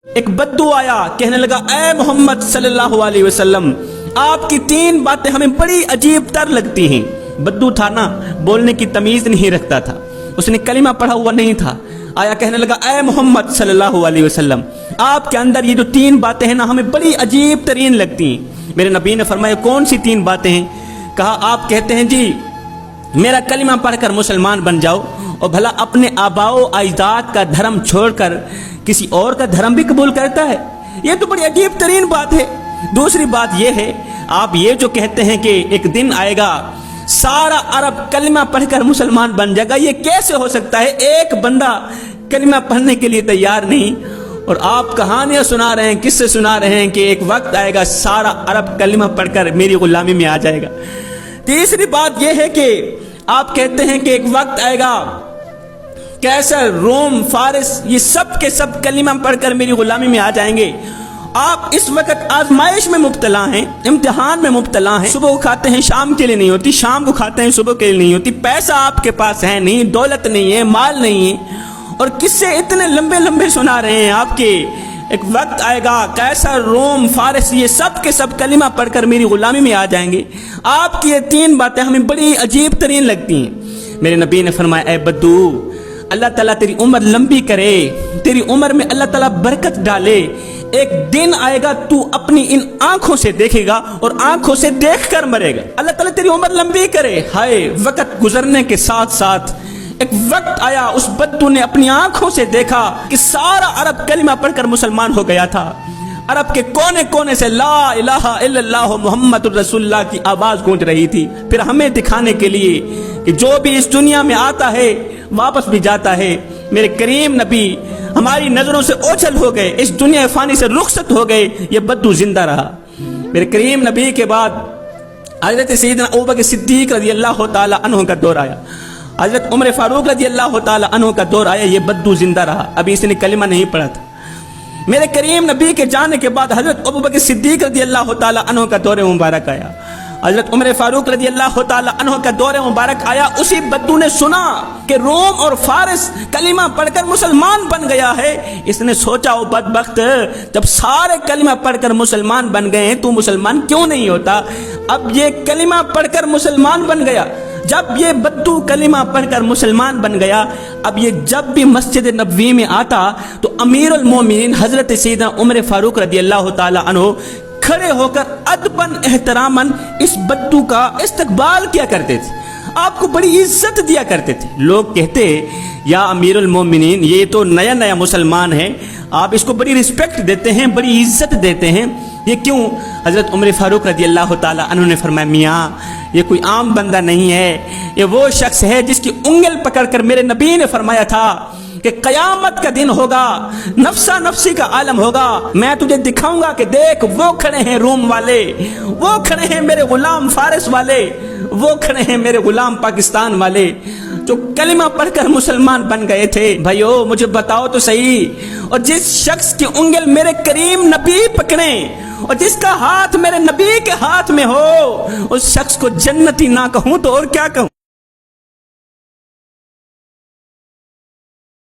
ایک بدو آیا، کہنے لگا اے محمد صلی اللہ علیہ وسلم، آپ کی 3 باتیں ہمیں بڑی عجیب تر لگتی ہیں۔ بدو تھا نا، بولنے کی تمیز نہیں رکھتا تھا، اس نے کلمہ پڑھا ہوا نہیں تھا۔ آیا کہنے لگا اے محمد صلی اللہ علیہ وسلم، آپ کے اندر یہ جو 3 باتیں ہیں نا ہمیں بڑی عجیب ترین لگتی ہیں۔ میرے نبی نے فرمایا کون سی 3 باتیں ہیں؟ کہا آپ کہتے ہیں جی میرا کلمہ پڑھ کر مسلمان بن جاؤ، اور بھلا اپنے آباء و اجداد کا دھرم چھوڑ کر کسی اور کا دھرم بھی قبول کرتا ہے؟ یہ تو بڑی عجیب ترین بات ہے۔ دوسری بات یہ ہے، آپ یہ جو کہتے ہیں کہ ایک دن آئے گا سارا عرب کلمہ پڑھ کر مسلمان بن جائے گا، یہ کیسے ہو سکتا ہے؟ ایک بندہ کلمہ پڑھنے کے لیے تیار نہیں، اور آپ کہانیاں سنا رہے ہیں، کس سے سنا رہے ہیں کہ ایک وقت آئے گا سارا عرب کلمہ پڑھ کر میری غلامی میں آ جائے گا۔ تیسری بات یہ ہے کہ آپ کہتے ہیں کہ ایک وقت آئے گا کیسر، روم، فارس، یہ سب کے سب کلمہ پڑھ کر میری غلامی میں آ جائیں گے۔ آپ اس وقت آزمائش میں مبتلا ہیں، امتحان میں مبتلا ہیں۔ صبح کو کھاتے ہیں شام کے لیے نہیں ہوتی، شام کو کھاتے ہیں صبح کے لیے نہیں ہوتی، پیسہ آپ کے پاس ہے نہیں، دولت نہیں ہے، مال نہیں ہے، اور کس سے اتنے لمبے لمبے سنا رہے ہیں آپ کے ایک وقت آئے گا کیسر، روم، فارس، یہ سب کے سب کلمہ پڑھ کر میری غلامی میں آ جائیں گے۔ آپ کی یہ 3 باتیں ہمیں بڑی عجیب ترین لگتی ہیں۔ میرے نبی نے فرمایا اے بدو، اللہ تعالیٰ تیری عمر لمبی کرے، تیری عمر میں اللہ تعالیٰ برکت ڈالے۔ ایک دن آئے گا تو اپنی ان آنکھوں سے دیکھے گا اور آنکھوں سے دیکھ کر مرے گا۔ اللہ تعالیٰ تیری عمر لمبی کرے۔ ہائے، وقت گزرنے کے ساتھ ساتھ ایک وقت آیا اس بدو نے اپنی آنکھوں سے دیکھا کہ سارا عرب کلمہ پڑھ کر مسلمان ہو گیا تھا۔ عرب کے کونے کونے سے لا الہ الا اللہ محمد الرسول اللہ کی آواز گونج رہی تھی۔ پھر ہمیں دکھانے کے لیے کہ جو بھی اس دنیا میں آتا ہے واپس بھی جاتا ہے، میرے کریم نبی ہماری نظروں سے اوجھل ہو گئے، اس دنیا فانی سے رخصت ہو گئے، یہ بدو زندہ رہا۔ میرے کریم نبی کے بعد حضرت سیدنا ابوبکر صدیق رضی اللہ تعالی عنہ کا دور آیا، حضرت عمر فاروق رضی اللہ تعالی عنہ کا دور آیا، یہ بدو زندہ رہا، ابھی اس نے کلمہ نہیں پڑھا تھا۔ میرے کریم نبی کے جانے کے بعد حضرت ابوبکر صدیق رضی اللہ تعالی عنہ کا دور مبارک آیا، حضرت عمر فاروق رضی اللہ تعالی عنہ کا دور مبارک آیا۔ اسی بدو نے سنا کہ روم اور فارس کلمہ پڑھ کر مسلمان بن گیا ہے۔ اس نے سوچا او بدبخت، جب سارے کلمہ پڑھ کر مسلمان بن گئے ہیں تو مسلمان کیوں نہیں ہوتا؟ اب یہ کلمہ پڑھ کر مسلمان بن گیا، جب یہ بدو کلمہ پڑھ کر مسلمان بن گیا، اب یہ جب بھی مسجد نبوی میں آتا تو امیر المومنین حضرت سیدنا عمر فاروق رضی اللہ تعالی عنہ کھڑے ہو کر ادباً احتراماً اس بدو کا استقبال کیا کرتے تھے، آپ کو بڑی عزت دیا کرتے تھے۔ لوگ کہتے یا امیر المومنین یہ تو نیا نیا مسلمان ہے، آپ اس کو بڑی رسپیکٹ دیتے ہیں، بڑی عزت دیتے ہیں، یہ کیوں؟ حضرت عمر فاروق رضی اللہ تعالی عنہ نے فرمایا میاں یہ کوئی عام بندہ نہیں ہے، یہ وہ شخص ہے جس کی انگل پکڑ کر میرے نبی نے فرمایا تھا کہ قیامت کا دن ہوگا، نفسا نفسی کا عالم ہوگا، میں تجھے دکھاؤں گا کہ دیکھ وہ کھڑے ہیں روم والے، وہ کھڑے ہیں میرے غلام فارس والے، وہ کھڑے ہیں میرے غلام پاکستان والے جو کلمہ پڑھ کر مسلمان بن گئے تھے۔ بھائیو مجھے بتاؤ تو صحیح، اور جس شخص کی انگل میرے کریم نبی پکڑیں اور جس کا ہاتھ میرے نبی کے ہاتھ میں ہو، اس شخص کو جنتی نہ کہوں تو اور کیا کہوں؟